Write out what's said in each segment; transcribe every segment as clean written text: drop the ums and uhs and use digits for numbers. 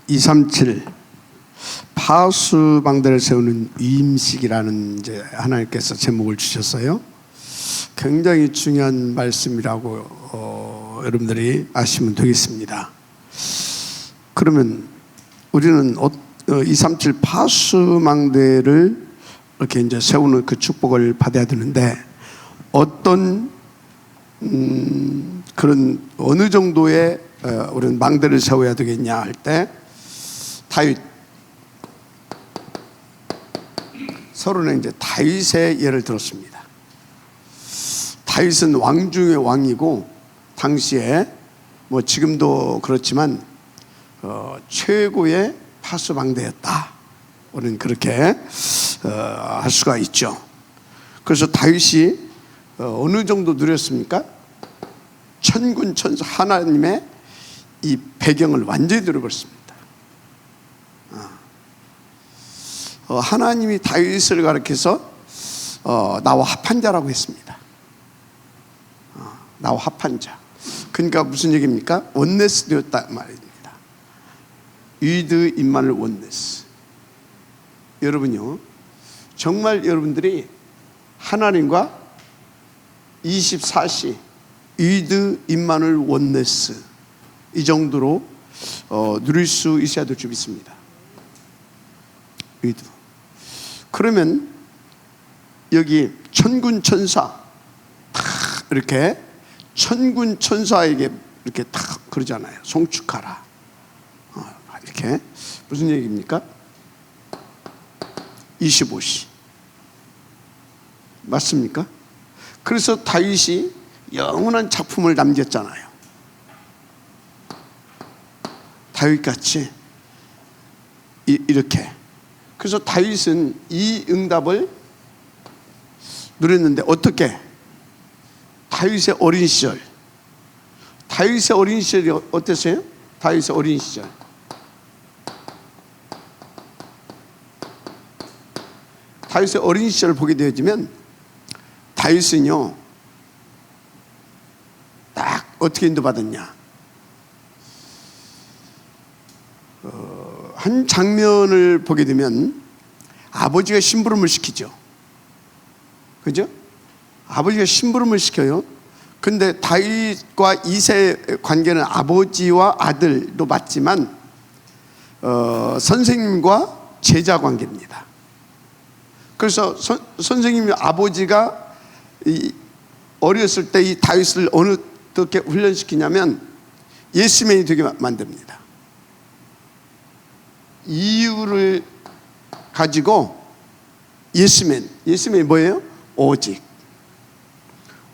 237 파수망대를 세우는 위임식이라는 이제 하나님께서 제목을 주셨어요. 굉장히 중요한 말씀이라고 여러분들이 아시면 되겠습니다. 그러면 우리는 237 파수망대를 이렇게 이제 세우는 그 축복을 받아야 되는데 어떤 그런 어느 정도의 우리는 망대를 세워야 되겠냐 할 때 다윗 서론에 이제 다윗의 예를 들었습니다. 다윗은 왕 중의 왕이고 당시에 뭐 지금도 그렇지만 최고의 파수망대였다. 우리는 그렇게 할 수가 있죠. 그래서 다윗이 어느 정도 누렸습니까? 천군 천사 하나님의 이 배경을 완전히 누려버렸습니다. 하나님이 다윗을 가리켜서 나와 합한 자라고 했습니다. 나와 합한 자. 그러니까 무슨 얘기입니까? 원네스 되었다 말입니다. 위드 임마누엘 원네스. 여러분요, 정말 여러분들이 하나님과 24시 위드 임마누엘 원네스 이 정도로 누릴 수 있어야 될 줄 믿습니다. 위드. 그러면 여기 천군 천사 다 이렇게 천군 천사에게 이렇게 다 그러잖아요. 송축하라. 이렇게 무슨 얘기입니까? 25시 맞습니까? 그래서 다윗이 영원한 작품을 남겼잖아요. 다윗같이 이렇게. 그래서 다윗은 이 응답을 누렸는데 어떻게? 다윗의 어린 시절. 다윗의 어린 시절이 어땠어요? 다윗의 어린 시절. 다윗의 어린 시절을 보게 되어지면 다윗은요 딱 어떻게 인도받았냐. 한 장면을 보게 되면 아버지가 심부름을 시키죠. 그죠? 아버지가 심부름을 시켜요. 근데 다윗과 이새의 관계는 아버지와 아들도 맞지만 선생님과 제자 관계입니다. 그래서 선생님이 아버지가 어렸을 때 이 다윗을 어떻게 훈련시키냐면 예스맨이 되게 만듭니다. 이유를 가지고 예스맨이 뭐예요?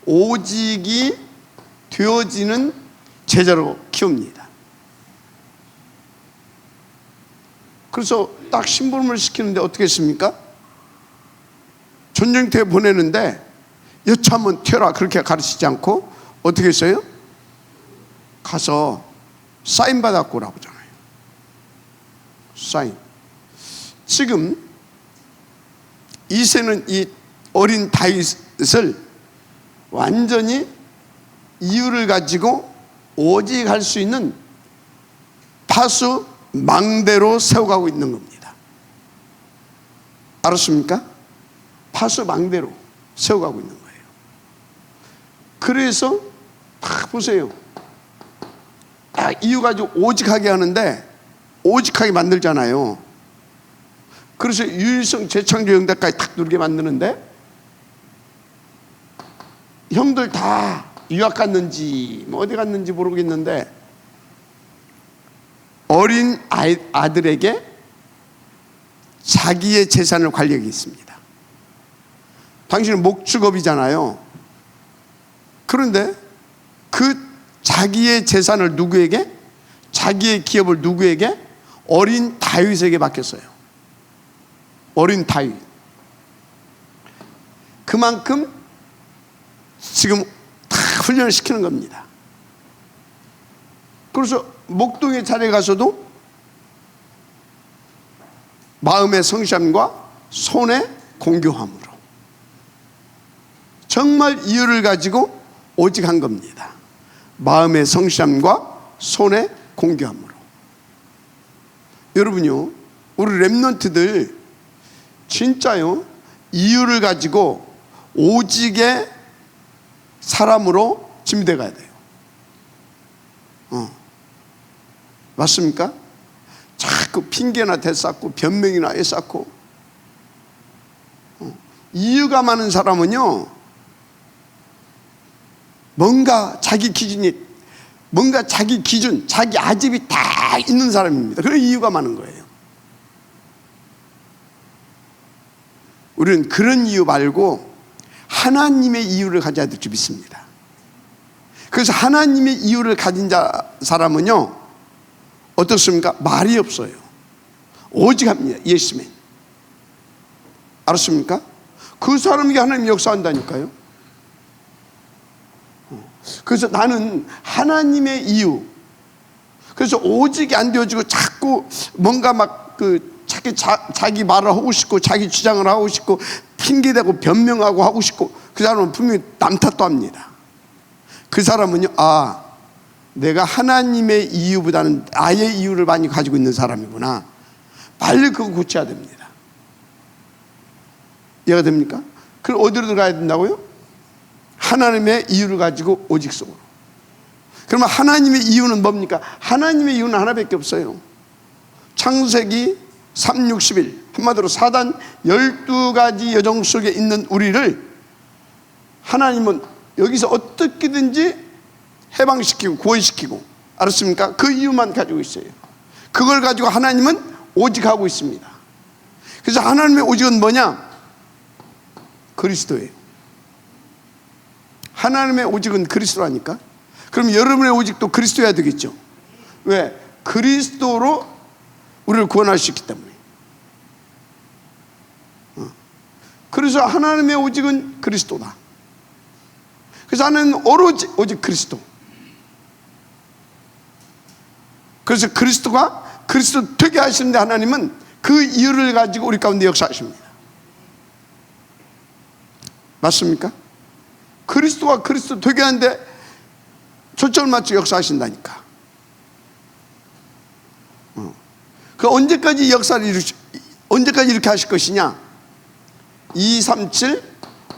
오직이 되어지는 제자로 키웁니다. 그래서 딱 심부름을 시키는데 어떻게 했습니까? 전쟁터에 보내는데 여차하면 튀어라 그렇게 가르치지 않고 어떻게 했어요? 가서 사인 받았고 오라고 하잖아요. 사인. 지금 이새는 이 어린 다윗을 완전히 이유를 가지고 오직 할 수 있는 파수 망대로 세워가고 있는 겁니다. 알았습니까? 파수 망대로 세워가고 있는 거예요. 그래서 딱 보세요. 이유 가지고 오직하게 하는데 오직하게 만들잖아요. 그래서 유일성 재창조 영대까지 탁 누르게 만드는데 형들 다 유학 갔는지 뭐 어디 갔는지 모르겠는데 어린 아들에게 자기의 재산을 관리하게 있습니다. 당신은 목축업이잖아요. 그런데 그 자기의 재산을 누구에게? 자기의 기업을 누구에게? 어린 다윗에게 맡겼어요. 어린 다윗. 그만큼 지금 다 훈련을 시키는 겁니다. 그래서 목동의 자리에 가서도 마음의 성실함과 손의 공교함으로 정말 이유를 가지고 오직 한 겁니다. 마음의 성실함과 손의 공교함으로. 여러분요, 우리 렘넌트들 진짜요, 이유를 가지고 오직의 사람으로 준비돼 가야 돼요. 맞습니까? 자꾸 핑계나 대쌓고 변명이나 애쌓고 이유가 많은 사람은요, 뭔가 자기 기준이, 뭔가 자기 기준, 자기 아집이 다 있는 사람입니다. 그런 이유가 많은 거예요. 우리는 그런 이유 말고 하나님의 이유를 가져야 될 줄 믿습니다. 그래서 하나님의 이유를 가진 사람은요, 어떻습니까? 말이 없어요. 오직 합니다. 예수맨. 알았습니까? 그 사람에게 하나님이 역사한다니까요. 그래서 나는 하나님의 이유, 그래서 오직이 안 되어지고 자꾸 뭔가 막 자기 말을 하고 싶고 자기 주장을 하고 싶고 핑계대고 변명하고 하고 싶고, 그 사람은 분명히 남 탓도 합니다. 그 사람은요, 내가 하나님의 이유보다는 나의 이유를 많이 가지고 있는 사람이구나. 빨리 그거 고쳐야 됩니다. 이해가 됩니까? 그럼 어디로 들어가야 된다고요? 하나님의 이유를 가지고 오직 속으로. 그러면 하나님의 이유는 뭡니까? 하나님의 이유는 하나밖에 없어요. 창세기 3:61, 한마디로 사단 12가지 여정 속에 있는 우리를 하나님은 여기서 어떻게든지 해방시키고 구원시키고, 알았습니까? 그 이유만 가지고 있어요. 그걸 가지고 하나님은 오직하고 있습니다. 그래서 하나님의 오직은 뭐냐? 그리스도예요. 하나님의 오직은 그리스도라니까. 그럼 여러분의 오직도 그리스도여야 되겠죠. 왜? 그리스도로 우리를 구원할 수 있기 때문에. 그래서 하나님의 오직은 그리스도다. 그래서 하나님은 오직 그리스도. 그래서 그리스도가 그리스도 되게 하시는데, 하나님은 그 이유를 가지고 우리 가운데 역사하십니다. 맞습니까? 그리스도가 그리스도 되게 하는데 초점을 맞춰 역사하신다니까. 그 언제까지 역사를 언제까지 이렇게 하실 것이냐? 237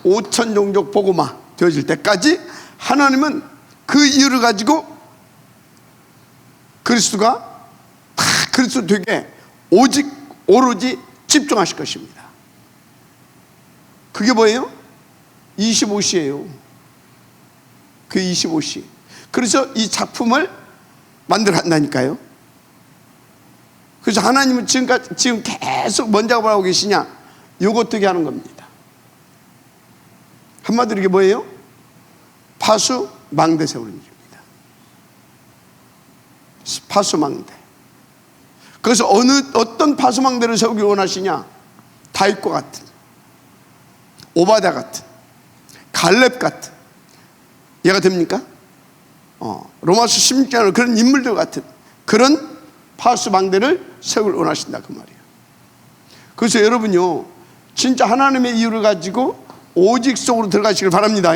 5천 종족 복음화 되어질 때까지 하나님은 그 이유를 가지고 그리스도가 다 그리스도 되게 오로지 집중하실 것입니다. 그게 뭐예요? 25시예요. 그 25시. 그래서 이 작품을 만들어 간다니까요. 그래서 하나님은 지금 계속 뭔 작업을 하고 계시냐? 요거 어떻게 하는 겁니다. 한마디로 이게 뭐예요? 파수 망대 세우는 일입니다. 파수 망대. 그래서 어떤 파수 망대를 세우기 원하시냐? 다윗과 같은, 오바댜 같은, 갈렙 같은, 이해가 됩니까? 로마서 16장을 그런 인물들 같은 그런 파수 망대를 세우길 원하신다, 그 말이에요. 그래서 여러분요, 진짜 하나님의 이유를 가지고 오직 속으로 들어가시길 바랍니다.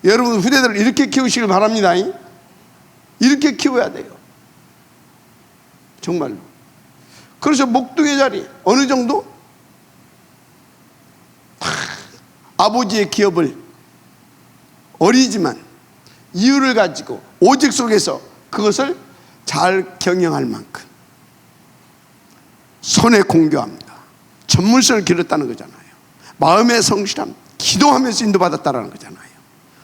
여러분 후대들을 이렇게 키우시길 바랍니다. 이렇게 키워야 돼요, 정말로. 그래서 목동의 자리 어느 정도 아버지의 기업을 어리지만 이유를 가지고 오직 속에서 그것을 잘 경영할 만큼 손에 공교합니다. 전문성을 기르었다는 거잖아요. 마음의 성실함, 기도하면서 인도받았다는 거잖아요.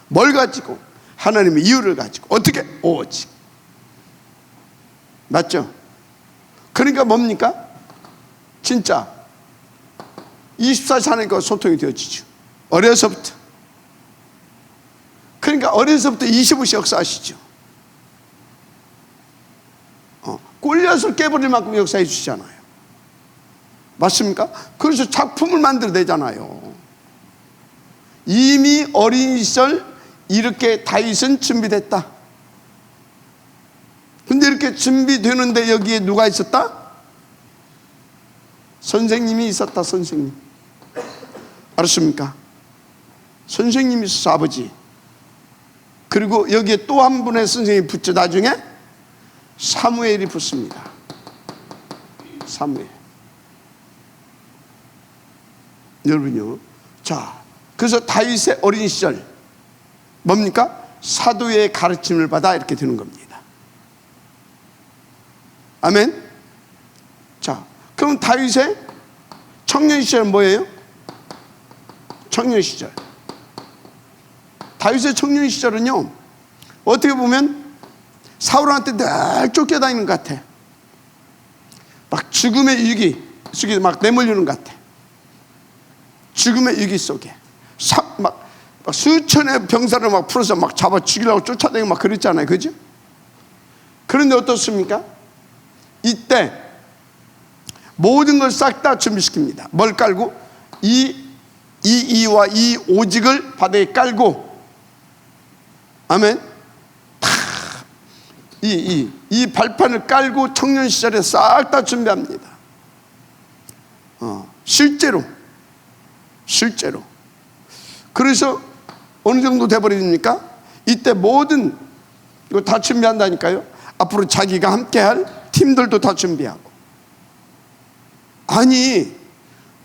뭘 가지고? 하나님의 이유를 가지고. 어떻게? 오직. 맞죠? 그러니까 뭡니까? 진짜 24시간 하니까 소통이 되어지죠. 어려서부터. 그러니까 어려서부터 25시 역사하시죠. 골리앗을 깨버릴 만큼 역사해 주시잖아요. 맞습니까? 그래서 작품을 만들어내잖아요. 이미 어린 시절 이렇게 다윗은 준비됐다. 근데 이렇게 준비되는데 여기에 누가 있었다? 선생님이 있었다. 선생님. 알았습니까? 선생님이 있었어, 아버지. 그리고 여기에 또 한 분의 선생님이 붙죠. 나중에 사무엘이 붙습니다. 사무엘. 여러분요. 자, 그래서 다윗의 어린 시절 뭡니까? 사도의 가르침을 받아 이렇게 되는 겁니다. 아멘. 자, 그럼 다윗의 청년 시절은 뭐예요? 청년 시절. 다윗의 청년 시절은요, 어떻게 보면 사울한테 늘 쫓겨다니는 것 같아. 막 죽음의 위기 속에 막 내몰리는 것 같아. 죽음의 위기 속에 막 수천의 병사를 막 풀어서 막 잡아 죽이려고 쫓아다니고 막 그랬잖아요, 그죠? 그런데 어떻습니까? 이때 모든 걸 싹 다 준비시킵니다. 뭘 깔고? 이와 이 오직을 바닥에 깔고, 아멘. 이 발판을 깔고 청년 시절에 싹 다 준비합니다. 실제로. 그래서 어느 정도 돼버립니까? 이때 모든 이거 다 준비한다니까요. 앞으로 자기가 함께할 팀들도 다 준비하고. 아니,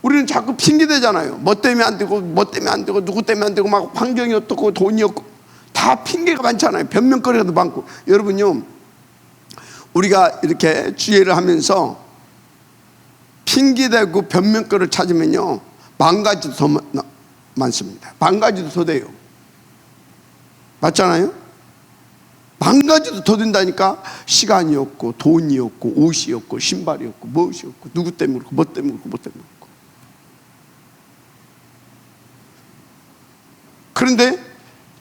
우리는 자꾸 핑계대잖아요. 뭐 때문에 안 되고, 누구 때문에 안 되고, 막 환경이 어떻고, 돈이 없고, 다 핑계가 많잖아요. 변명거리가 많고. 여러분요, 우리가 이렇게 주의를 하면서 핑계대고 변명거리를 찾으면요, 만 가지도 더 많습니다. 만 가지도 더 돼요. 맞잖아요? 만 가지도 더 된다니까. 시간이 없고, 돈이 없고, 옷이 없고, 신발이 없고, 무엇이 없고, 누구 때문에 그렇고, 뭐 때문에 그렇고, 뭐 때문에 그렇고. 그런데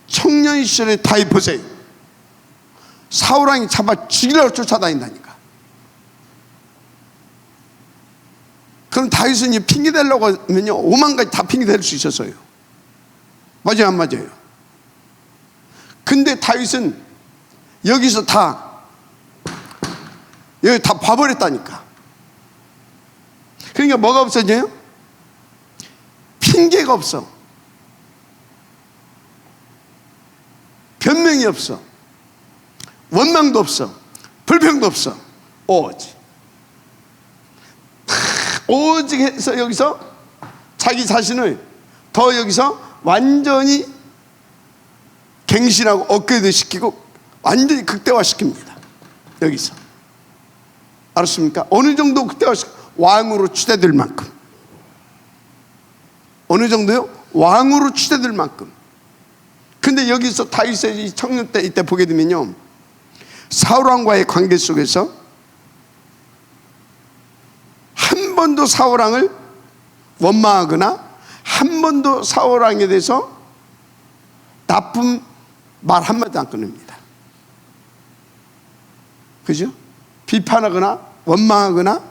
청년 시절에 다윗 보세요. 사울왕이 잡아 죽이려고 쫓아다닌다니까. 그럼 다윗은 핑계대려고 하면요, 5만 가지 다 핑계댈 수 있었어요. 맞아요, 안 맞아요? 근데 다윗은 여기서 여기 다 봐버렸다니까. 그러니까 뭐가 없어져요? 핑계가 없어. 변명이 없어. 원망도 없어. 불평도 없어. 오직 해서 여기서 자기 자신을 더 여기서 완전히 갱신하고 업그레이드 시키고 완전히 극대화시킵니다. 여기서. 알았습니까? 어느 정도 극대화시키고 왕으로 추대될 만큼. 어느 정도요? 왕으로 추대될 만큼. 근데 여기서 다윗의 청년 때 이때 보게 되면요, 사울왕과의 관계 속에서 한 번도 사울왕을 원망하거나 한 번도 사울왕에 대해서 나쁜 말 한마디 안 꺼냅니다. 그죠? 비판하거나 원망하거나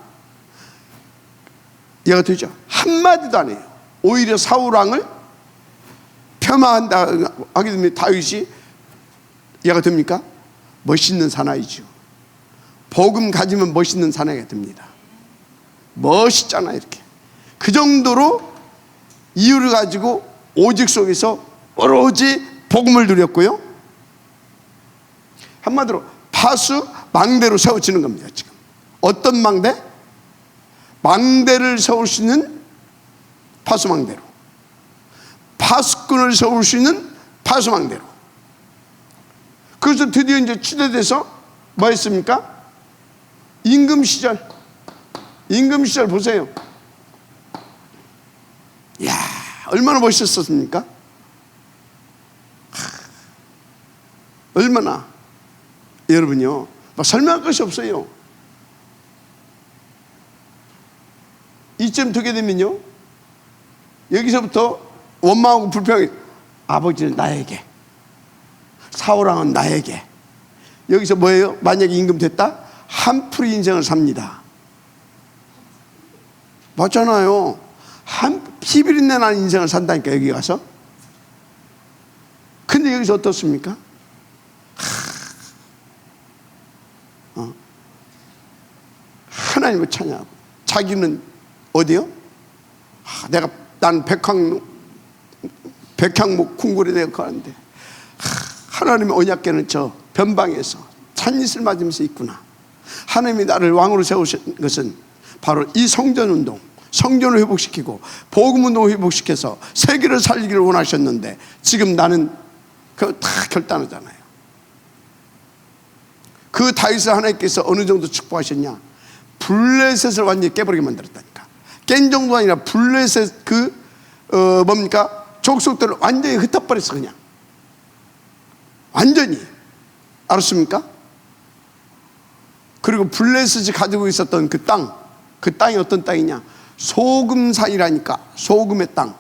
얘가 되죠. 한마디도 안 해요. 오히려 사울왕을 폄하한다 하게 되면 다윗이 얘가 됩니까? 멋있는 사나이죠. 복음 가지면 멋있는 사나이가 됩니다. 멋있잖아, 이렇게. 그 정도로 이유를 가지고 오직 속에서 오로지 복음을 누렸고요. 한마디로 파수 망대로 세워지는 겁니다. 지금 어떤 망대? 망대를 세울 수 있는 파수망대로, 파수꾼을 세울 수 있는 파수망대로. 그래서 드디어 이제 추대돼서 뭐 했습니까? 임금 시절 보세요. 이야, 얼마나 멋있었습니까? 얼마나. 여러분요, 막 설명할 것이 없어요. 이쯤 두게 되면요, 여기서부터 원망하고 불평이, 아버지는 나에게, 사울왕은 나에게. 여기서 뭐예요? 만약에 임금 됐다? 한풀이 인생을 삽니다. 맞잖아요. 피비린내 나는 인생을 산다니까, 여기 가서. 근데 여기서 어떻습니까? 하나님을 찬양하고, 자기는 어디요? 난 백향목 궁궐에 내가 가는데 하나님의 언약궤는 저 변방에서 찬이슬 맞으면서 있구나. 하나님이 나를 왕으로 세우신 것은 바로 이 성전운동, 성전을 회복시키고 복음운동을 회복시켜서 세계를 살리기를 원하셨는데 지금 나는 그거 다 결단하잖아요. 그 다윗을 하나님께서 어느 정도 축복하셨냐? 블레셋을 완전히 깨버리게 만들었다니까. 깬 정도가 아니라 블레셋 족속들을 완전히 흩어버렸어. 그냥 완전히. 알았습니까? 그리고 블레셋이 가지고 있었던 그 땅이 어떤 땅이냐? 소금산이라니까. 소금의 땅.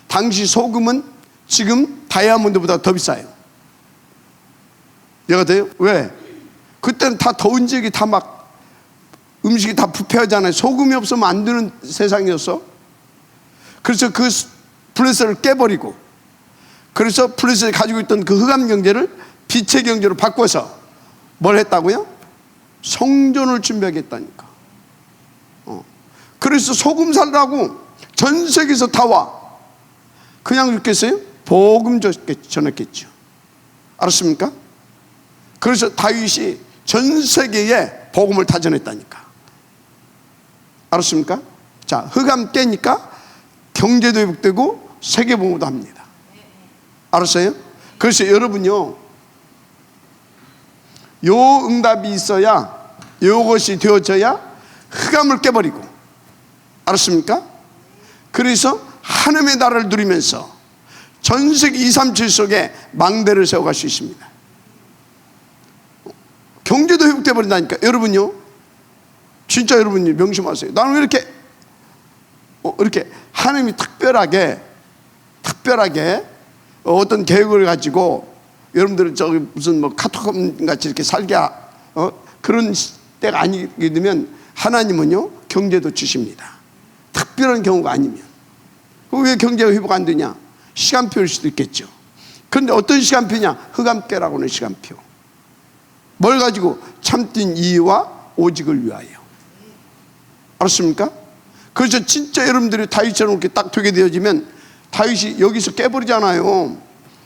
당시 소금은 지금 다이아몬드보다 더 비싸요. 이해가 돼요? 왜? 그때는 다 더운 지역이 다 막 음식이 다 부패하잖아요. 소금이 없으면 안 되는 세상이었어. 그래서 그 블레셋을 깨버리고, 그래서 블레셋이 가지고 있던 그 흑암 경제를 빛의 경제로 바꿔서 뭘 했다고요? 성전을 준비하겠다니까. 그래서 소금 살라고 전 세계에서 다 와. 그냥 이렇게 했어요? 복음 전했겠죠. 알았습니까? 그래서 다윗이 전 세계에 복음을 다 전했다니까. 알았습니까? 자, 흑암 깨니까 경제도 회복되고 세계 복음도 합니다. 알았어요? 그래서 여러분요, 요 응답이 있어야, 요것이 되어져야 흑암을 깨버리고, 알았습니까? 그래서 하나님의 나라를 누리면서 전 세계 237 속에 망대를 세워갈 수 있습니다. 경제도 회복돼 버린다니까. 여러분요, 진짜 여러분이 명심하세요. 나는 왜 이렇게 하나님이 특별하게 어떤 계획을 가지고 여러분들은 저기 무슨 뭐 카톡 같이 이렇게 살게 그런 때가 아니게 되면 하나님은요 경제도 주십니다. 특별한 경우가 아니면. 왜 경제가 회복 안 되냐? 시간표일 수도 있겠죠. 그런데 어떤 시간표냐? 흑암깨라고 하는 시간표. 뭘 가지고? 참된 이의와 오직을 위하여. 알았습니까? 그래서 진짜 여러분들이 다윗처럼 이렇게 딱 되게 되어지면 다윗이 여기서 깨버리잖아요.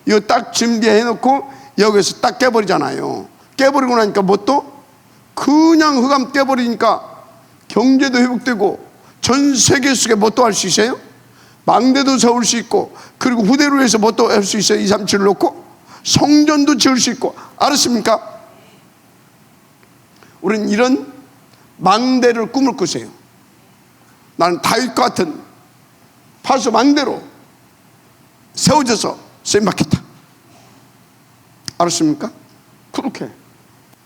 이거 딱 준비해놓고 여기서 딱 깨버리잖아요. 깨버리고 나니까 뭐 또? 그냥 흑암 깨버리니까 경제도 회복되고 전 세계 속에 뭐 또 할 수 있어요? 망대도 세울 수 있고, 그리고 후대로 해서 뭐 또 할 수 있어요? 237을 놓고 성전도 지을 수 있고. 알았습니까? 우리는 이런 망대를 꿈을 꾸세요. 나는 다윗과 같은 파수 망대로 세워져서 쓰임받겠다. 알았습니까? 그렇게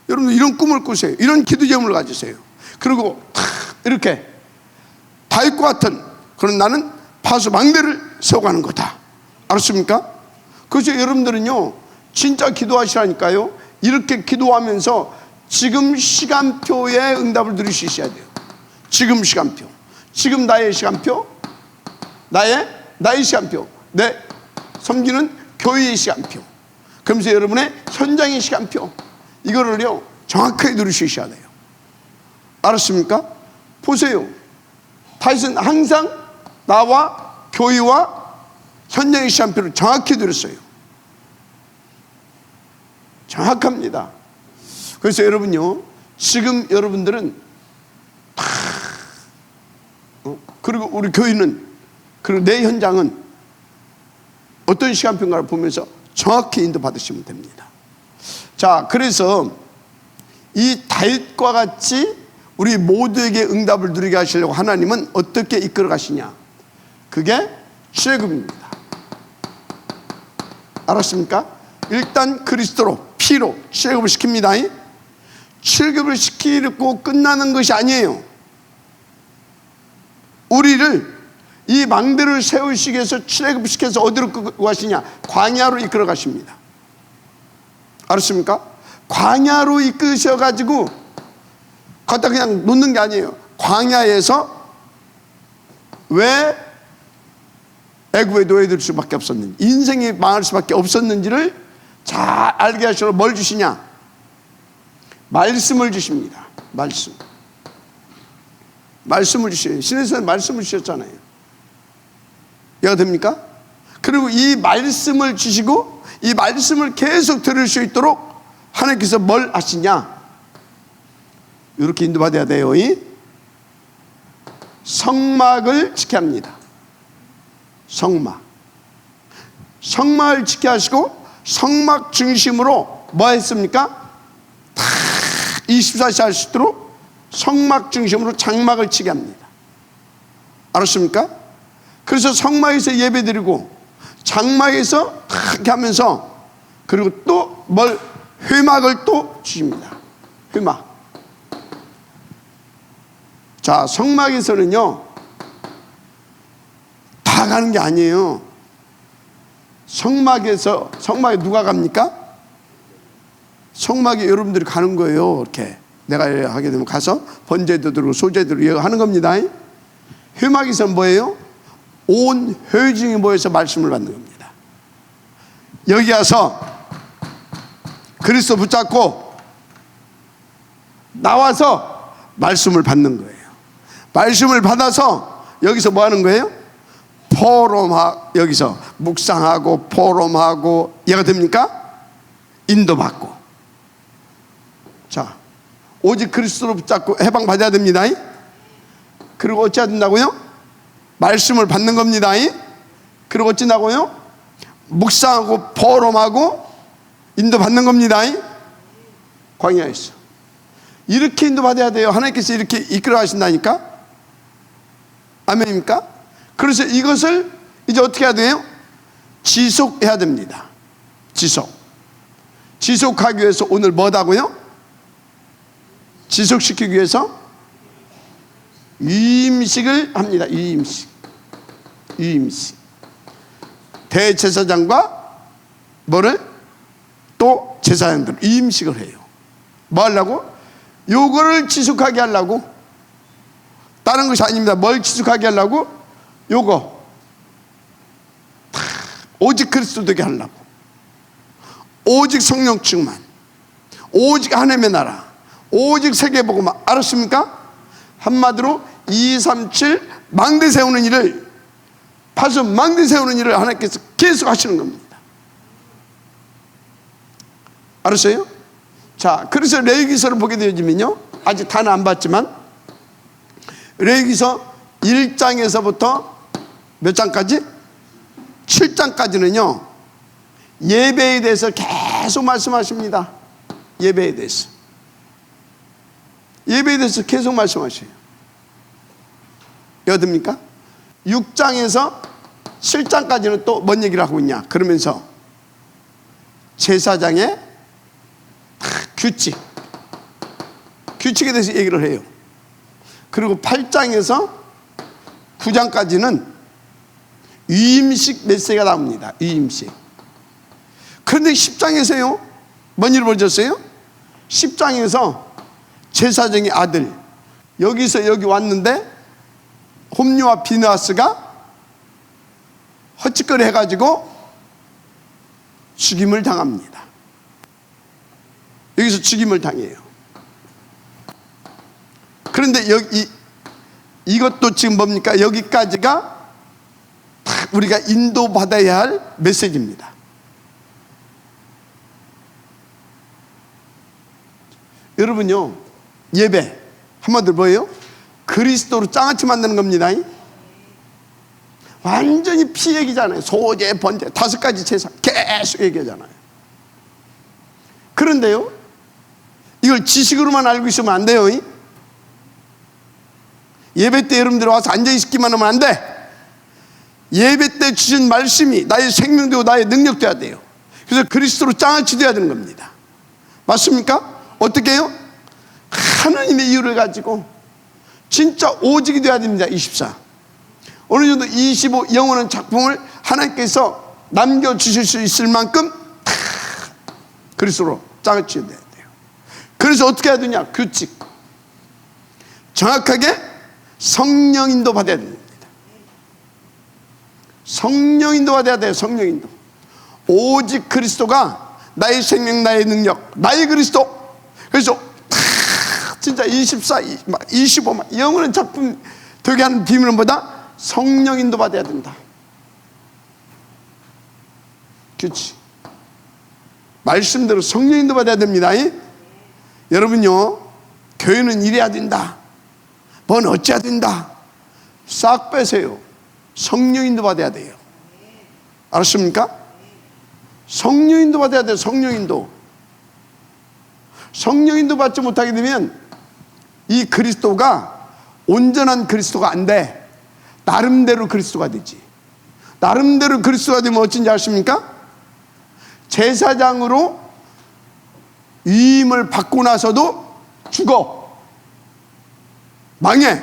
여러분 이런 꿈을 꾸세요. 이런 기도 제목을 가지세요. 그리고 이렇게 다윗과 같은 그런 나는 파수 망대를 세워가는 거다. 알았습니까? 그래서 여러분들은요 진짜 기도하시라니까요. 이렇게 기도하면서 지금 시간표에 응답을 누릴 수 있어야 돼요. 지금 시간표, 지금 나의 시간표, 나의 시간표, 내 섬기는 교회의 시간표, 그러면서 여러분의 현장의 시간표, 이거를요 정확하게 누릴 수 있어야 돼요. 알았습니까? 보세요. 다윗은 항상 나와 교회와 현장의 시간표를 정확히 누렸어요. 정확합니다. 그래서 여러분요, 지금 여러분들은 다 그리고 우리 교회는, 그리고 내 현장은 어떤 시간표인가를 보면서 정확히 인도받으시면 됩니다. 자, 그래서 이 다윗과 같이 우리 모두에게 응답을 누리게 하시려고 하나님은 어떻게 이끌어 가시냐? 그게 출애굽입니다. 알았습니까? 일단 그리스도로, 피로 출애굽을 시킵니다. 출애굽을 시키고 끝나는 것이 아니에요. 우리를 이 망대를 세우시기 위해서 출애굽시켜서 어디로 끌고 가시냐? 광야로 이끌어 가십니다. 알았습니까? 광야로 이끄셔가지고 갖다 그냥 놓는 게 아니에요. 광야에서 왜 애굽에 노예될 수밖에 없었는지, 인생이 망할 수밖에 없었는지를 잘 알게 하시려고 뭘 주시냐? 말씀을 주십니다. 말씀을 주셔요. 신에서는 말씀을 주셨잖아요. 이해가 됩니까? 그리고 이 말씀을 주시고 이 말씀을 계속 들을 수 있도록 하나님께서 뭘 하시냐? 이렇게 인도받아야 돼요. 성막을 지켜야 합니다. 성막을 지켜야 하시고, 성막 중심으로 뭐 했습니까? 다 24시 할 수 있도록 성막 중심으로 장막을 치게 합니다. 알았습니까? 그래서 성막에서 예배드리고 장막에서 이렇게 하면서, 그리고 또 회막을 또 주십니다. 회막. 자, 성막에서는요 다 가는 게 아니에요. 성막에 누가 갑니까? 성막에 여러분들이 가는 거예요. 이렇게 내가 하게 되면 가서 번제도 드리고 소제도 드리고 하는 겁니다. 회막에서는 뭐예요? 온 회중이 모여서 말씀을 받는 겁니다. 여기 와서 그리스도 붙잡고 나와서 말씀을 받는 거예요. 말씀을 받아서 여기서 뭐 하는 거예요? 여기서 묵상하고 포럼하고, 이해가 됩니까? 인도받고. 자, 오직 그리스도로 붙잡고 해방받아야 됩니다. 그리고 어찌해야 된다고요? 말씀을 받는 겁니다. 그리고 어찌나고요? 묵상하고 포럼하고 인도받는 겁니다. 광야에서 이렇게 인도받아야 돼요. 하나님께서 이렇게 이끌어 가신다니까. 아멘입니까? 그래서 이것을 이제 어떻게 해야 돼요? 지속해야 됩니다. 지속하기 위해서 오늘 뭐다고요? 지속시키기 위해서 유임식을 합니다. 유임식. 대제사장과 또 제사장들 유임식을 해요. 뭐 하려고? 요거를 지속하게 하려고. 다른 것이 아닙니다. 뭘 지속하게 하려고? 요거 오직 그리스도 되게 하려고. 오직 성령 충만, 오직 하나님의 나라, 오직 세계복음화. 알았습니까? 한마디로 237 망대 세우는 일을, 파수 망대 세우는 일을 하나님께서 계속 하시는 겁니다. 알았어요? 자, 그래서 레위기서를 보게 되어지면요, 아직 다는 안 봤지만 레위기서 1장에서부터 몇 장까지? 7장까지는요 예배에 대해서 계속 말씀하십니다. 예배에 대해서 계속 말씀하셔요. 여듭니까? 6장에서 7장까지는 또 뭔 얘기를 하고 있냐? 그러면서 제사장의 규칙에 대해서 얘기를 해요. 그리고 8장에서 9장까지는 유임식 메시지가 나옵니다. 유임식. 그런데 10장에서요 뭔 일을 벌였어요? 10장에서 제사장의 아들, 여기서 여기 왔는데 홈리와 비느하스가 헛짓거리 해가지고 죽임을 당합니다. 여기서 죽임을 당해요. 그런데 이것도 지금 뭡니까? 여기까지가 우리가 인도받아야 할 메시지입니다. 여러분요, 예배 한마디로 뭐예요? 그리스도로 장아찌 만드는 겁니다. 완전히 피 얘기잖아요. 소제, 번제, 5가지 제사 계속 얘기하잖아요. 그런데요, 이걸 지식으로만 알고 있으면 안 돼요. 예배 때 여러분들 와서 앉아있기만 하면 안 돼. 예배 때 주신 말씀이 나의 생명되고 나의 능력 돼야 돼요. 그래서 그리스도로 장아찌 돼야 되는 겁니다. 맞습니까? 어떻게 해요? 하나님의 이유를 가지고 진짜 오직이 돼야 됩니다. 24 어느 정도 25 영원한 작품을 하나님께서 남겨주실 수 있을 만큼 그리스도로 장아찌 돼야 돼요. 그래서 어떻게 해야 되냐? 규칙 정확하게 성령 인도 받아야 됩니다. 성령 인도 받아야 돼요. 성령 인도. 오직 그리스도가 나의 생명, 나의 능력, 나의 그리스도. 그래서 진짜 24, 25 영원한 작품 되게 하는 비밀은 뭐다? 성령 인도 받아야 된다. 규칙 말씀대로 성령 인도 받아야 됩니다. 여러분요, 교회는 이래야 된다, 뭔 어찌해야 된다, 싹 빼세요. 성령인도 받아야 돼요. 알았습니까? 성령인도 받아야 돼요. 성령인도 받지 못하게 되면 이 그리스도가 온전한 그리스도가 안 돼. 나름대로 그리스도가 되지. 나름대로 그리스도가 되면 어쩐지 아십니까? 제사장으로 위임을 받고 나서도 죽어. 망해.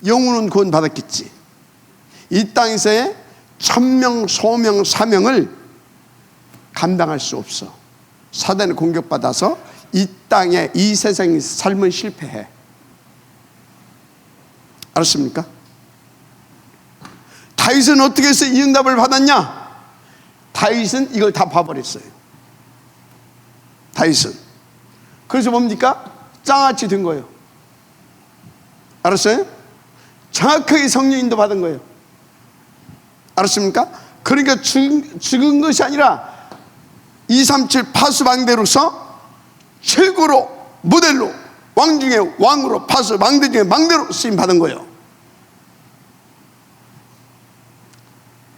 영혼은 구원 받았겠지. 이 땅에서의 천명, 소명, 사명을 감당할 수 없어. 사단에 공격받아서 이 땅에, 이 세상의 삶은 실패해. 알았습니까? 다윗은 어떻게 해서 이 응답을 받았냐? 다윗은 이걸 다 봐버렸어요. 다윗은. 그래서 뭡니까? 장아찌 된 거예요. 알았어요? 정확하게 성령 인도 받은 거예요. 알았습니까? 그러니까 죽은 것이 아니라 237 파수망대로서 최고로 모델로 왕 중에 왕으로 파수망대 중에 망대로 쓰임 받은 거예요.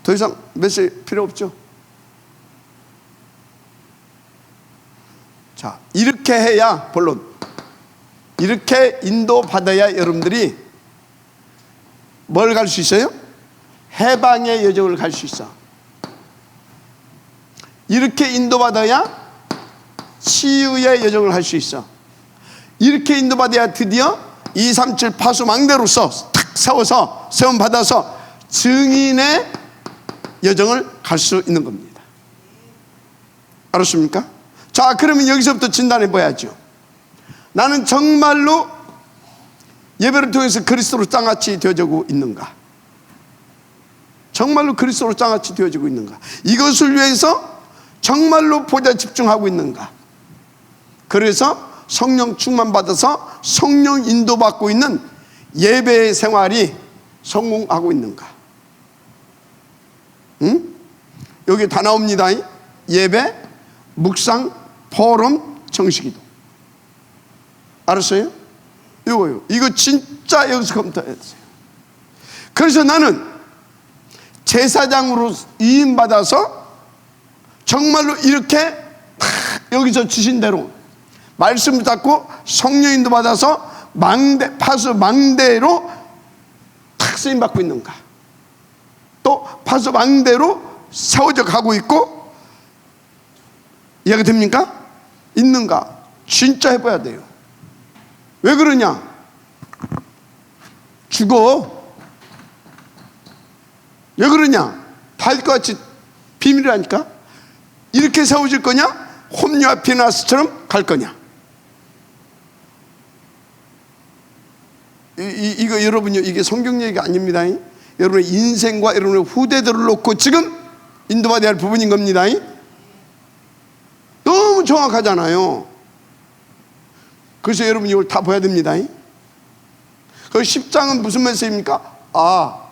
더 이상 메시지 필요 없죠? 자, 이렇게 해야, 본론 이렇게 인도받아야 여러분들이 뭘 갈 수 있어요? 해방의 여정을 갈 수 있어. 이렇게 인도받아야 치유의 여정을 할 수 있어. 이렇게 인도받아야 드디어 237 파수망대로서 탁 세워서 세움받아서 증인의 여정을 갈 수 있는 겁니다. 알았습니까? 자, 그러면 여기서부터 진단해 봐야죠. 나는 정말로 예배를 통해서 그리스도로 장아찌 되어지고 있는가? 정말로 그리스도로 장아찌 되어지고 있는가? 이것을 위해서 정말로 보좌 집중하고 있는가? 그래서 성령 충만 받아서 성령 인도받고 있는 예배 생활이 성공하고 있는가? 응? 여기 다 나옵니다. 예배, 묵상, 포럼, 정식기도. 알았어요? 이거요. 이거 진짜 여기서 검토해야 돼요. 그래서 나는 제사장으로 위임받아서 정말로 이렇게 여기서 주신 대로 말씀을 받고 성령인도 받아서 망대, 파수 망대로 탁 쓰임 받고 있는가? 또 파수 망대로 세워져 가고 있고, 이해가 됩니까? 있는가? 진짜 해봐야 돼요. 왜 그러냐? 죽어. 왜 그러냐? 다윗과 같이 비밀이라니까. 이렇게 세워질 거냐? 홈리와 피나스처럼 갈 거냐? 이거 여러분요, 이게 성경 얘기가 아닙니다. 여러분의 인생과 여러분의 후대들을 놓고 지금 인도받아야 할 부분인 겁니다. 너무 정확하잖아요. 그래서 여러분 이걸 다 봐야 됩니다. 그 10장은 무슨 메시지입니까? 아,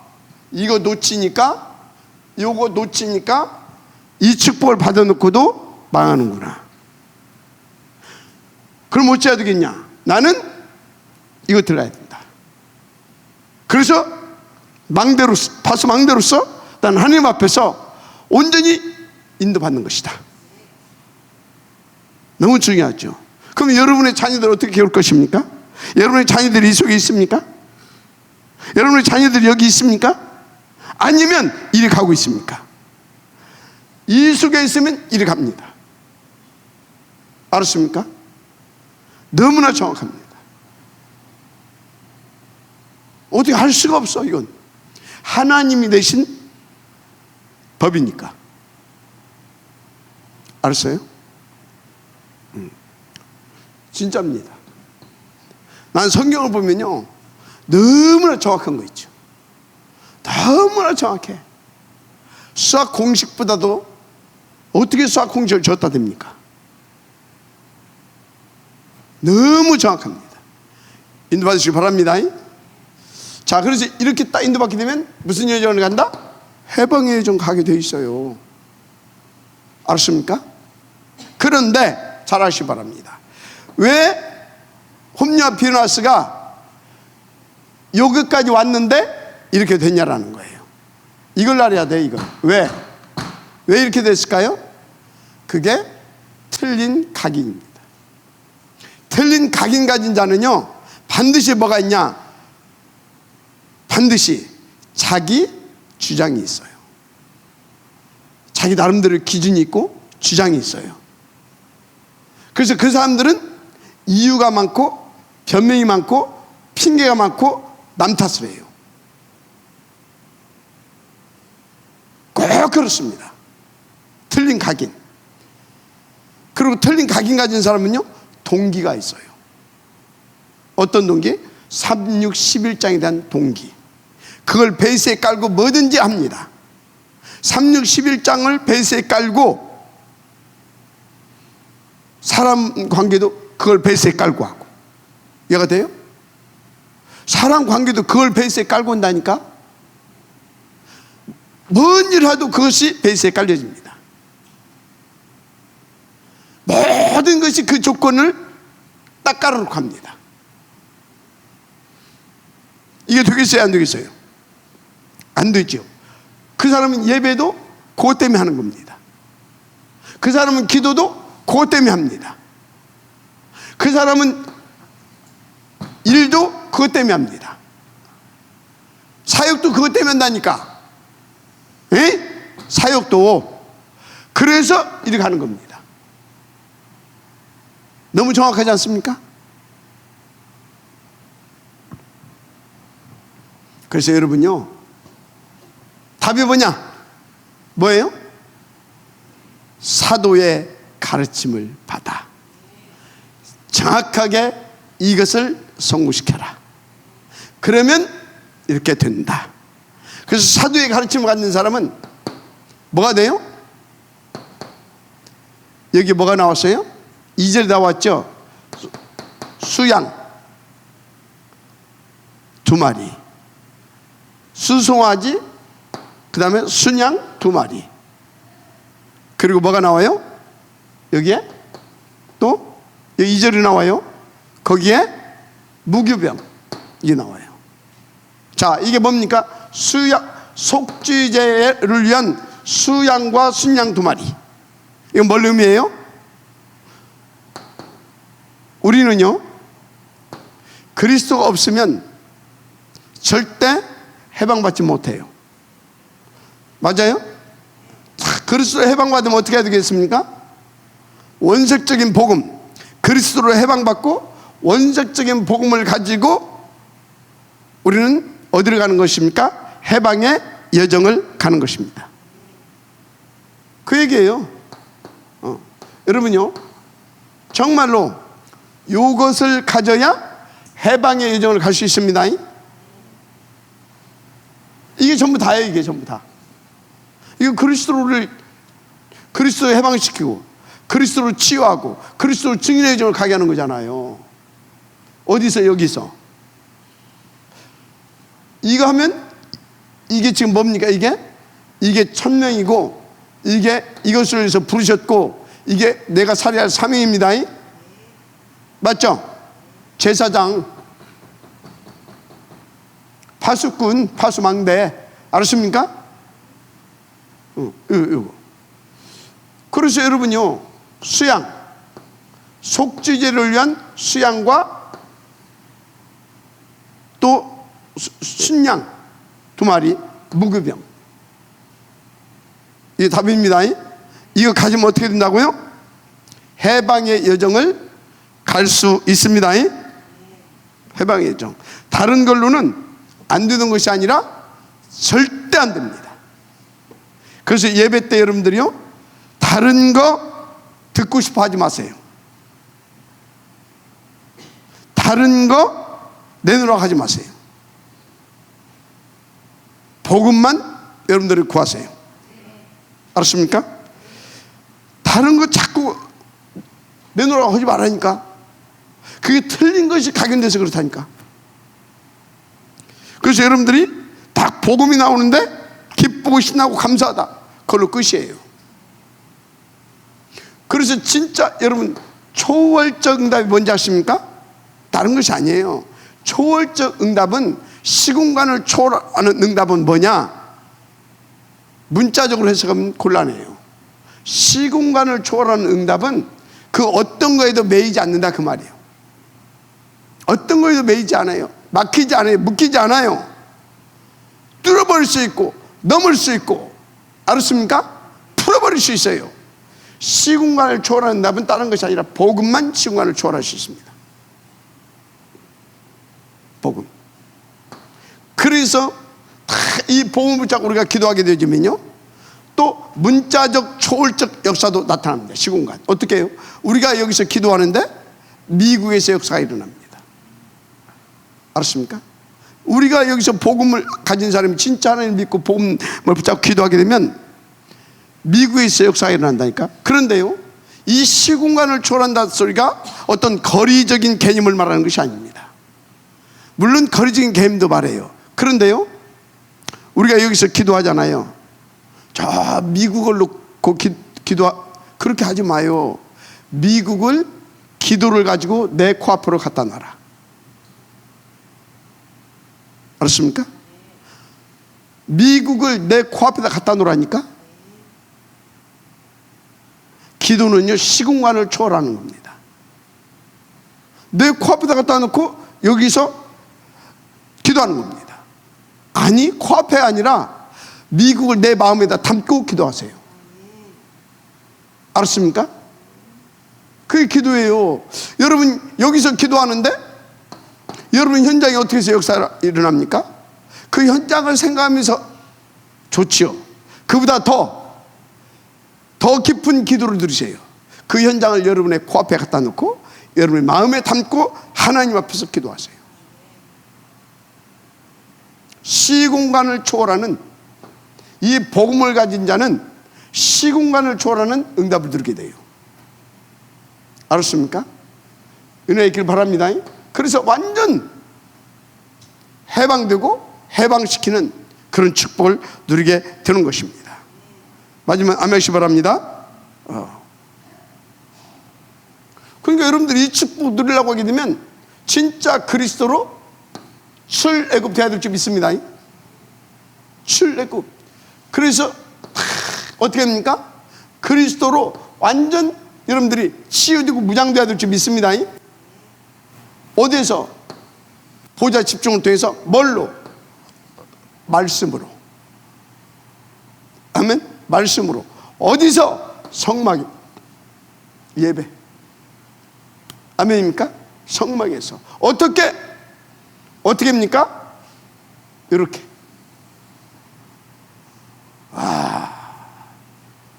이거 놓치니까, 이거 놓치니까 이 축복을 받아놓고도 망하는구나. 그럼 어찌해야 되겠냐? 나는 이거 들어야 된다. 그래서 망대로서, 파수 망대로서 나는 하나님 앞에서 온전히 인도받는 것이다. 너무 중요하죠. 그럼 여러분의 자녀들 어떻게 키울 것입니까? 여러분의 자녀들이 이 속에 있습니까? 여러분의 자녀들이 여기 있습니까? 아니면 이리 가고 있습니까? 이 속에 있으면 이리 갑니다. 알았습니까? 너무나 정확합니다. 어떻게 할 수가 없어. 이건 하나님이 내신 법이니까. 알았어요? 진짜입니다. 난 성경을 보면요, 너무나 정확한 거 있죠. 너무나 정확해. 수학 공식보다도 어떻게 수학 공식을 줬다 됩니까? 너무 정확합니다. 인도받으시기 바랍니다. 자, 그래서 이렇게 딱 인도받게 되면 무슨 여정을 간다? 해방의 여정 가게 돼 있어요. 알았습니까? 그런데 잘 아시기 바랍니다. 왜 홈리와 피나스가 여기까지 왔는데 이렇게 됐냐라는 거예요. 이걸 알아야 돼. 이걸 왜 이렇게 됐을까요? 그게 틀린 각인입니다. 틀린 각인 가진 자는요, 반드시 뭐가 있냐? 반드시 자기 주장이 있어요. 자기 나름대로 기준이 있고 주장이 있어요. 그래서 그 사람들은 이유가 많고 변명이 많고 핑계가 많고 남 탓을 해요. 꼭 그렇습니다. 틀린 각인. 그리고 틀린 각인 가진 사람은요, 동기가 있어요. 어떤 동기? 3, 6, 11장에 대한 동기. 그걸 베이스에 깔고 뭐든지 합니다. 3, 6, 11장을 베이스에 깔고 사람 관계도 그걸 베이스에 깔고 하고. 이해가 돼요? 사람 관계도 그걸 베이스에 깔고 온다니까? 뭔 일 해도 그것이 베이스에 깔려집니다. 모든 것이 그 조건을 딱 깔아놓고 합니다. 이게 되겠어요? 안 되겠어요? 안 되죠. 그 사람은 예배도 그것 때문에 하는 겁니다. 그 사람은 기도도 그것 때문에 합니다. 그 사람은 일도 그것 때문에 합니다. 사역도 그것 때문에 한다니까. 에? 사역도. 그래서 이렇게 하는 겁니다. 너무 정확하지 않습니까? 그래서 여러분요, 답이 뭐냐? 뭐예요? 사도의 가르침을 받아 정확하게 이것을 성공시켜라. 그러면 이렇게 된다. 그래서 사도의 가르침을 갖는 사람은 뭐가 돼요? 여기 뭐가 나왔어요? 2절에 나왔죠? 수양 2마리, 수송아지, 그 다음에 순양 2마리. 그리고 뭐가 나와요? 여기에 또 여기 2절이 나와요. 거기에 무교병 이게 나와요. 자, 이게 뭡니까? 속죄제를 위한 수양과 순양 2마리. 이건 뭘 의미해요? 우리는요, 그리스도가 없으면 절대 해방받지 못해요. 맞아요? 그리스도로 해방받으면 어떻게 해야 되겠습니까? 원색적인 복음, 그리스도로 해방받고 원색적인 복음을 가지고 우리는 어디를 가는 것입니까? 해방의 여정을 가는 것입니다. 그 얘기예요. 여러분요, 정말로 이것을 가져야 해방의 여정을 갈 수 있습니다. 이게 전부 다예요. 이게 전부 다. 이거 그리스도를 해방시키고 그리스도로 치유하고 그리스도로 증인의 여정을 가게 하는 거잖아요. 어디서? 여기서. 이거 하면 이게 지금 뭡니까? 이게 천명이고 이게 이것을 위해서 부르셨고 이게 내가 살해할 사명입니다. 맞죠? 제사장, 파수꾼, 파수망대, 알았습니까? 이거. 그래서 여러분요, 수양, 속죄제를 위한 수양과 또 순양 2마리, 무교병. 이게 답입니다. 이거 가지면 어떻게 된다고요? 해방의 여정을 갈 수 있습니다. 해방의 여정. 다른 걸로는 안 되는 것이 아니라 절대 안 됩니다. 그래서 예배 때 여러분들이요, 다른 거 듣고 싶어 하지 마세요. 다른 거 내놓으라고 하지 마세요. 복음만 여러분들이 구하세요. 알았습니까? 다른 거 자꾸 내놓으라고 하지 말라니까. 그게 틀린 것이 각인돼서 그렇다니까. 그래서 여러분들이 딱 복음이 나오는데 기쁘고 신나고 감사하다, 그걸로 끝이에요. 그래서 진짜 여러분, 초월적 응답이 뭔지 아십니까? 다른 것이 아니에요. 초월적 응답은 시공간을 초월하는 응답은 뭐냐? 문자적으로 해석하면 곤란해요. 시공간을 초월하는 응답은 그 어떤 거에도 매이지 않는다 그 말이에요. 어떤 거에도 매이지 않아요. 막히지 않아요. 묶이지 않아요. 뚫어버릴 수 있고 넘을 수 있고, 알았습니까? 풀어버릴 수 있어요. 시공간을 초월하는 응답은 다른 것이 아니라 복음만 시공간을 초월할 수 있습니다. 복음. 그래서 이 복음을 붙잡고 우리가 기도하게 되어지면요, 또 문자적 초월적 역사도 나타납니다. 시공간. 어떻게 해요? 우리가 여기서 기도하는데 미국에서 역사가 일어납니다. 알았습니까? 우리가 여기서 복음을 가진 사람이 진짜 하나님을 믿고 복음을 붙잡고 기도하게 되면 미국에서 역사가 일어난다니까. 그런데요, 이 시공간을 초월한다는 소리가 어떤 거리적인 개념을 말하는 것이 아닙니다. 물론 거리적인 개념도 말해요. 그런데요, 우리가 여기서 기도하잖아요. 저 미국을 놓고 그렇게 하지 마요. 미국을 기도를 가지고 내 코앞으로 갖다 놔라. 알았습니까? 미국을 내 코앞에다 갖다 놓으라니까. 기도는요, 시공간을 초월하는 겁니다. 내 코앞에다 갖다 놓고 여기서 기도하는 겁니다. 아니, 코앞에 아니라 미국을 내 마음에다 담고 기도하세요. 알았습니까? 그게 기도예요. 여러분 여기서 기도하는데 여러분 현장에 어떻게 해서 역사가 일어납니까? 그 현장을 생각하면서 좋지요. 그보다 더 깊은 기도를 들으세요. 그 현장을 여러분의 코앞에 갖다 놓고 여러분의 마음에 담고 하나님 앞에서 기도하세요. 시공간을 초월하는 이 복음을 가진 자는 시공간을 초월하는 응답을 들게 돼요. 알았습니까? 은혜 있길 바랍니다. 그래서 완전 해방되고 해방시키는 그런 축복을 누리게 되는 것입니다. 마지막 아멘시 바랍니다. 그러니까 여러분들이 이 축복 누리려고 하게 되면 진짜 그리스도로 출애굽해야 될 줄 믿습니다. 출애굽. 그래서 어떻게 됩니까? 그리스도로 완전 여러분들이 치유되고 무장돼야 될 줄 믿습니다. 어디에서? 보좌 집중을 통해서. 뭘로? 말씀으로. 아멘. 말씀으로. 어디서? 성막 예배. 아멘입니까? 성막에서. 어떻게 합니까? 이렇게.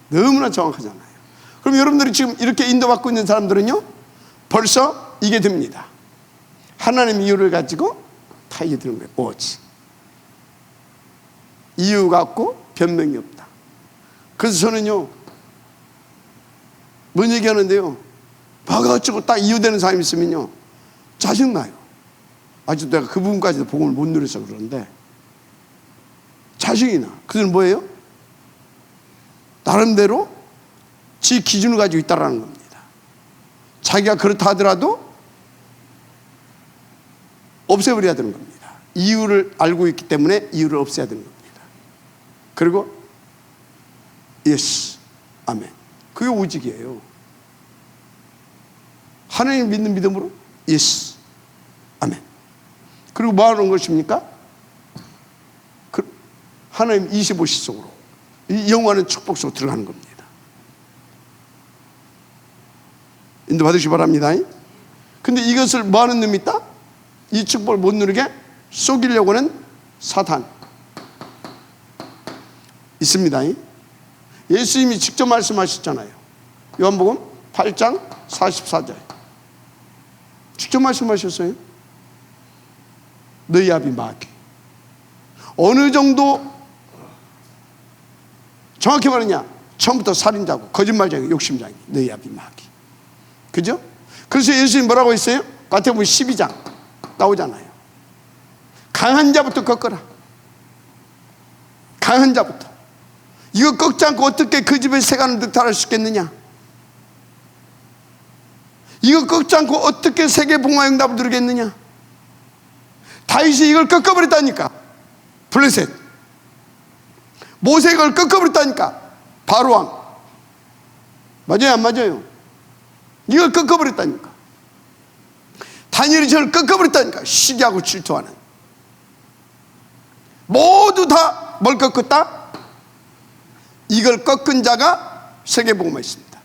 너무나 정확하잖아요. 그럼 여러분들이 지금 이렇게 인도받고 있는 사람들은요, 벌써 이게 됩니다. 하나님 이유를 가지고 다 이게 되는 거예요. 오직 이유 갖고 변명이 없다. 그래서 저는요, 뭔 얘기하는데요, 뭐가 어쩌고 딱 이유되는 사람이 있으면요 짜증나요. 아직도 내가 그 부분까지도 복음을 못 누려서 그러는데 짜증이 나. 그들은 뭐예요? 나름대로 지 기준을 가지고 있다라는 겁니다. 자기가 그렇다 하더라도 없애버려야 되는 겁니다. 이유를 알고 있기 때문에 이유를 없애야 되는 겁니다. 그리고 예스, 아멘. 그게 오직이에요. 하나님 믿는 믿음으로 예스, 아멘. 그리고 뭐 하는 것입니까? 하나님 25시 속으로 이 영원한 축복 속으로 들어가는 겁니다. 인도 받으시기 바랍니다. 근데 이것을 뭐 하는 놈이 있다? 이 축복을 못 누리게 속이려고 하는 사탄 있습니다. 예수님이 직접 말씀하셨잖아요. 요한복음 8장 44절 직접 말씀하셨어요. 너희 아비 마귀. 어느 정도 정확히 말하냐, 처음부터 살인자고 거짓말쟁이 욕심쟁이 너희 아비 마귀. 그죠? 그래서 예수님 뭐라고 했어요? 마태복음 12장 나오잖아요. 강한 자부터 꺾어라. 강한 자부터. 이거 꺾지 않고 어떻게 그 집에 새가는 득탈할 수 있겠느냐? 이거 꺾지 않고 어떻게 세계 봉화영답을 누리겠느냐? 다윗이 이걸 꺾어버렸다니까. 블레셋. 모세가 이걸 꺾어버렸다니까. 바로왕. 맞아요, 안 맞아요? 이걸 꺾어버렸다니까. 다니엘이 저를 꺾어버렸다니까. 시기하고 질투하는. 모두 다 뭘 꺾었다? 이걸 꺾은 자가 세계복음화에 있습니다.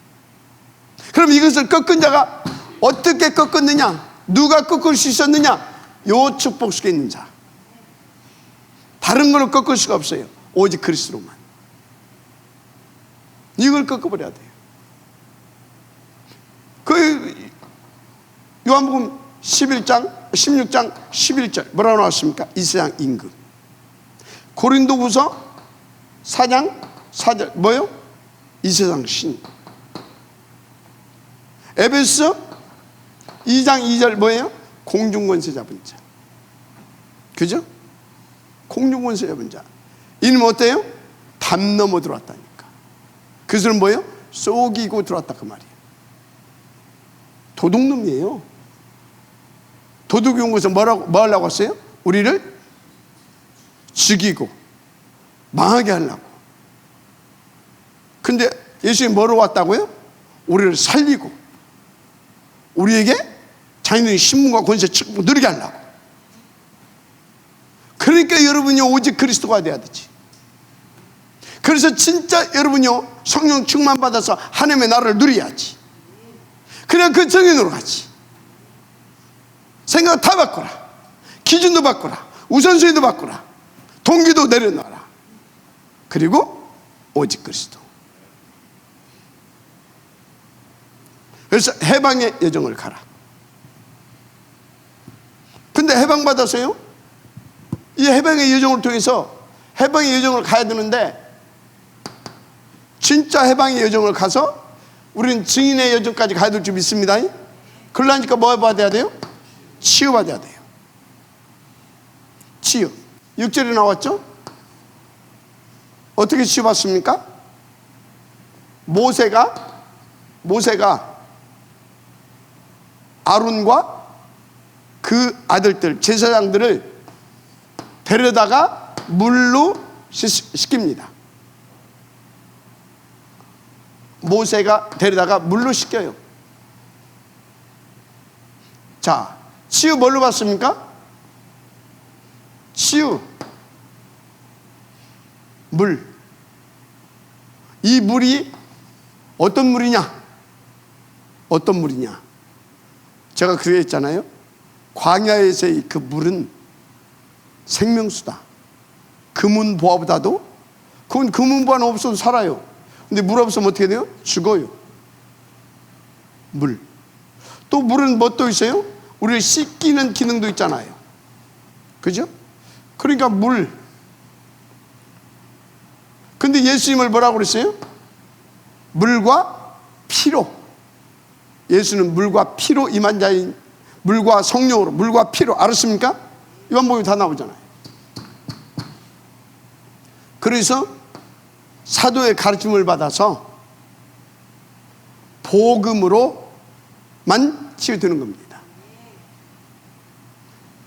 그럼 이것을 꺾은 자가 어떻게 꺾었느냐? 누가 꺾을 수 있었느냐? 요 축복 속에 있는 자. 다른 걸로 꺾을 수가 없어요. 오직 그리스도로만. 이걸 꺾어버려야 돼요. 그 요한복음 11장 16장 11절 뭐라고 나왔습니까? 이 세상 임금. 고린도후서 4장 4절 뭐요? 이 세상 신. 에베소 2장 2절 뭐예요? 공중권세 잡은 자. 그죠? 공중권세 잡은 자. 이는 어때요? 담 넘어 들어왔다니까. 그것은 뭐예요? 속이고 들어왔다 그 말이에요. 도둑놈이에요. 도둑이 온 것은 뭐 하려고 했어요? 우리를 죽이고 망하게 하려고. 근데 예수님이 뭐로 왔다고요? 우리를 살리고 우리에게 자기의 신분과 권세 축복 누리게 하려고. 그러니까 여러분이 오직 그리스도가 돼야 되지. 그래서 진짜 여러분이요 성령 충만 받아서 하나님의 나라를 누려야지. 그냥 그 정인으로 가지. 생각 다 바꿔라. 기준도 바꿔라. 우선순위도 바꿔라. 동기도 내려놔라. 그리고 오직 그리스도. 그래서 해방의 여정을 가라. 근데 해방받아서요 이 해방의 여정을 통해서 해방의 여정을 가야 되는데, 진짜 해방의 여정을 가서 우리는 증인의 여정까지 가야 될 줄 믿습니다. 그러려니까 뭐 받아야 돼요? 치유받아야 돼요. 치유. 6절에 나왔죠? 어떻게 치유받습니까? 모세가 아론과 그 아들들 제사장들을 데려다가 물로 씻깁니다. 모세가 데려다가 물로 씻겨요. 자, 치유 뭘로 받습니까? 치유 물. 이 물이 어떤 물이냐? 어떤 물이냐? 제가 그랬잖아요. 광야에서의 그 물은 생명수다. 금은보화보다도, 그건 금은보화는 없어도 살아요. 근데 물 없으면 어떻게 돼요? 죽어요. 물. 또 물은 뭐 또 있어요? 우리를 씻기는 기능도 있잖아요. 그죠? 그러니까 물. 근데 예수님을 뭐라고 그랬어요? 물과 피로. 예수는 물과 피로 임한 자인, 물과 성령으로, 물과 피로. 알았습니까? 요한복음에 다 나오잖아요. 그래서 사도의 가르침을 받아서 복음으로만 치유되는 겁니다.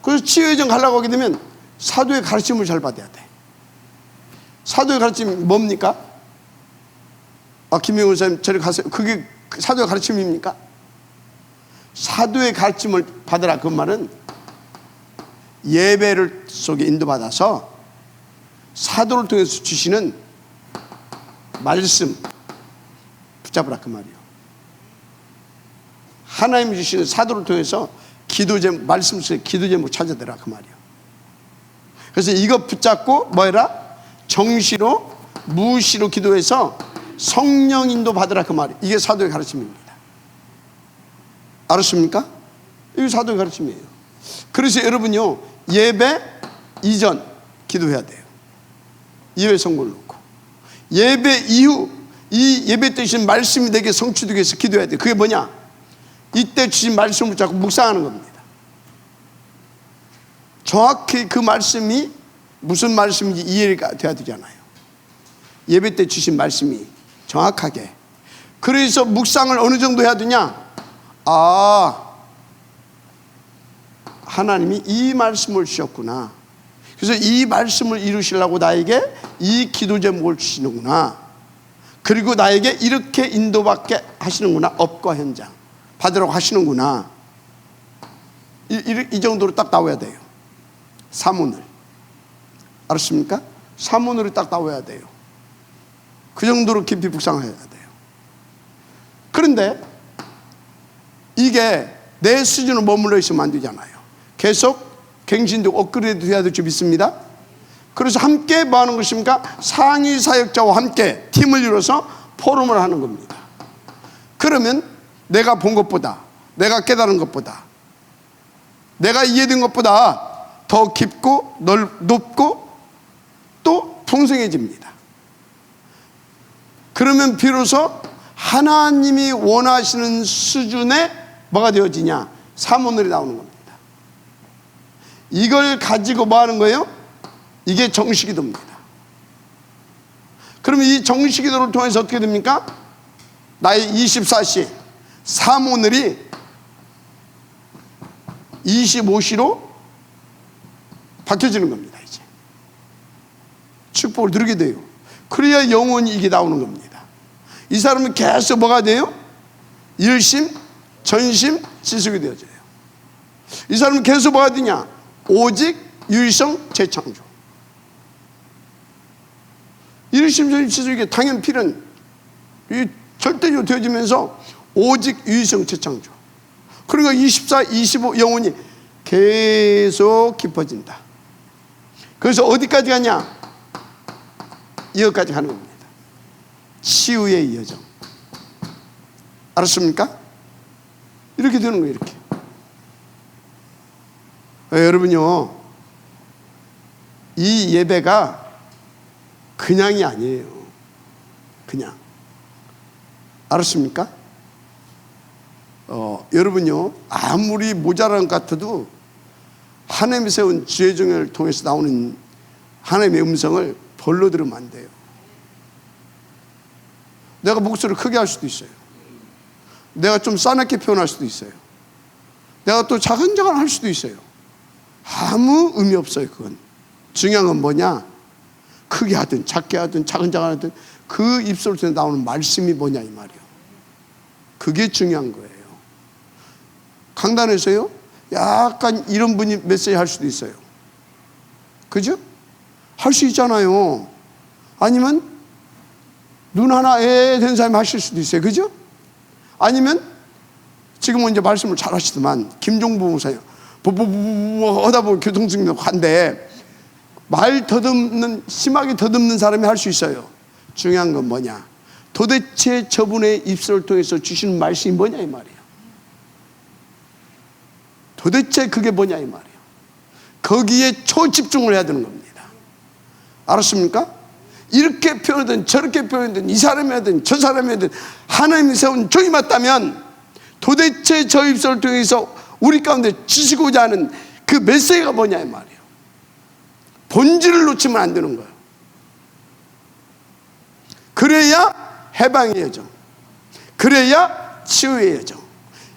그래서 치유여정 가려고 하게 되면 사도의 가르침을 잘 받아야 돼. 사도의 가르침이 뭡니까? 김영훈 선생님 저리 가세요. 그게 사도의 가르침입니까? 사도의 가르침을 받으라 그 말은 예배를 속에 인도받아서 사도를 통해서 주시는 말씀 붙잡으라 그 말이요. 하나님이 주시는 사도를 통해서 기도 제목, 말씀 속에 기도 제목 찾아내라 그 말이요. 그래서 이거 붙잡고 뭐해라? 정시로 무시로 기도해서 성령 인도 받으라 그 말이에요. 이게 사도의 가르침입니다. 알았습니까? 이게 사도의 가르침이에요. 그래서 여러분요 예배 이전 기도해야 돼요. 예배 성공을 놓고 예배 이후 이 예배 때 주신 말씀이 내게 성취되기 위해서 기도해야 돼요. 그게 뭐냐? 이때 주신 말씀을 붙잡고 묵상하는 겁니다. 정확히 그 말씀이 무슨 말씀인지 이해가 돼야 되잖아요. 예배 때 주신 말씀이 정확하게. 그래서 묵상을 어느 정도 해야 되냐? 하나님이 이 말씀을 주셨구나. 그래서 이 말씀을 이루시려고 나에게 이 기도 제목을 주시는구나. 그리고 나에게 이렇게 인도받게 하시는구나. 업과 현장 받으라고 하시는구나. 이 정도로 딱 나와야 돼요. 사문을. 알았습니까? 사문으로 딱 나와야 돼요. 그 정도로 깊이 묵상해야 돼요. 그런데 이게 내 수준으로 머물러 있으면 안 되잖아요. 계속 갱신되고 업그레이드 돼야 될 줄 믿습니다. 그래서 함께 뭐 하는 것입니까? 상위 사역자와 함께 팀을 이뤄서 포럼을 하는 겁니다. 그러면 내가 본 것보다, 내가 깨달은 것보다, 내가 이해된 것보다 더 깊고 높고 또 풍성해집니다. 그러면 비로소 하나님이 원하시는 수준의 뭐가 되어지냐? 사모늘이 나오는 겁니다. 이걸 가지고 뭐 하는 거예요? 이게 정식기도입니다. 그러면 이 정식기도를 통해서 어떻게 됩니까? 나의 24시 사모늘이 25시로 바뀌어지는 겁니다. 이제 축복을 누리게 돼요. 그래야 영원히 이게 나오는 겁니다. 이 사람은 계속 뭐가 돼요? 일심, 전심, 지속이 되어져요. 이 사람은 계속 뭐가 되냐? 오직, 유일성, 재창조. 일심, 전심, 지속이 당연 필연 절대적으로 되어지면서 오직, 유일성, 재창조. 그러니까 24, 25 영혼이 계속 깊어진다. 그래서 어디까지 가냐? 이것까지 가는 겁니다. 치유의 여정. 알았습니까? 이렇게 되는 거예요. 이렇게. 여러분요, 이 예배가 그냥이 아니에요. 그냥. 알았습니까? 여러분요, 아무리 모자란 것 같아도 하나님이 세운 지혜정을 통해서 나오는 하나님의 음성을 벌로 들으면 안 돼요. 내가 목소리를 크게 할 수도 있어요. 내가 좀 싸납게 표현할 수도 있어요. 내가 또 자근자근 할 수도 있어요. 아무 의미 없어요. 그건. 중요한 건 뭐냐? 크게 하든 작게 하든 자근자근 하든 그 입술에서 나오는 말씀이 뭐냐 이 말이에요. 그게 중요한 거예요. 강단에서요, 약간 이런 분이 메시지 할 수도 있어요. 그죠? 할 수 있잖아요. 아니면 눈 하나 된 사람이 하실 수도 있어요. 그죠? 아니면 지금은 이제 말씀을 잘 하시더만 김종부 목사님 하다 보면 교통증도 한데 말 더듬는, 심하게 더듬는 사람이 할 수 있어요. 중요한 건 뭐냐? 도대체 저분의 입술을 통해서 주시는 말씀이 뭐냐 이 말이에요. 도대체 그게 뭐냐 이 말이에요. 거기에 초집중을 해야 되는 겁니다. 알았습니까? 이렇게 표현하든 저렇게 표현하든 이 사람이 하든 저 사람이 하든 하나님이 세운 종이 맞다면 도대체 저 입술을 통해서 우리 가운데 주시고자 하는 그 메시지가 뭐냐 이 말이에요. 본질을 놓치면 안 되는 거예요. 그래야 해방의 여정, 그래야 치유의 여정,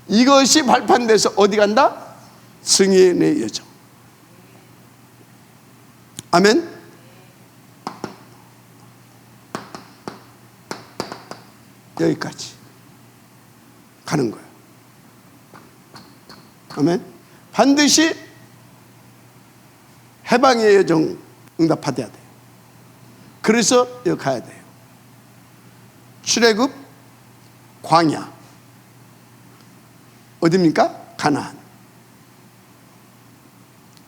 이것이 발판돼서 어디 간다? 승인의 여정. 아멘. 여기까지 가는 거예요. 아멘. 반드시 해방의 여정 응답받아야 돼요. 그래서 여기 가야 돼요. 출애굽, 광야, 어디입니까? 가나안.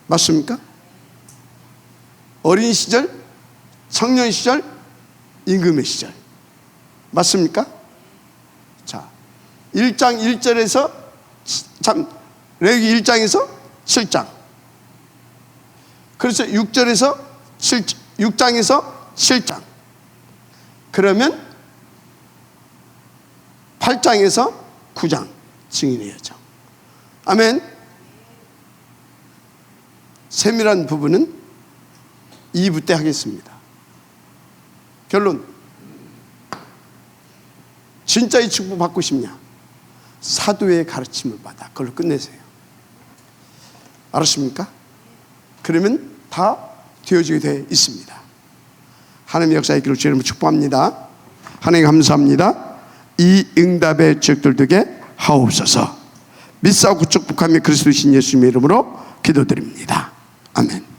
맞습니까? 어린 시절, 청년 시절, 임금의 시절. 맞습니까? 자, 1장 1절에서 레위기 1장에서 7장. 그래서 6장에서 7장. 그러면 8장에서 9장 증인의 여정. 아멘. 세밀한 부분은 2부 때 하겠습니다. 결론. 진짜 이 축복 받고 싶냐? 사도의 가르침을 받아. 그걸로 끝내세요. 알았습니까? 그러면 다 되어지게 되어 있습니다. 하나님의 역사의 길을 주님을 축복합니다. 하나님 감사합니다. 이 응답의 적들 되게 하옵소서. 믿사오고 축복하며 그리스도신 예수님의 이름으로 기도드립니다. 아멘.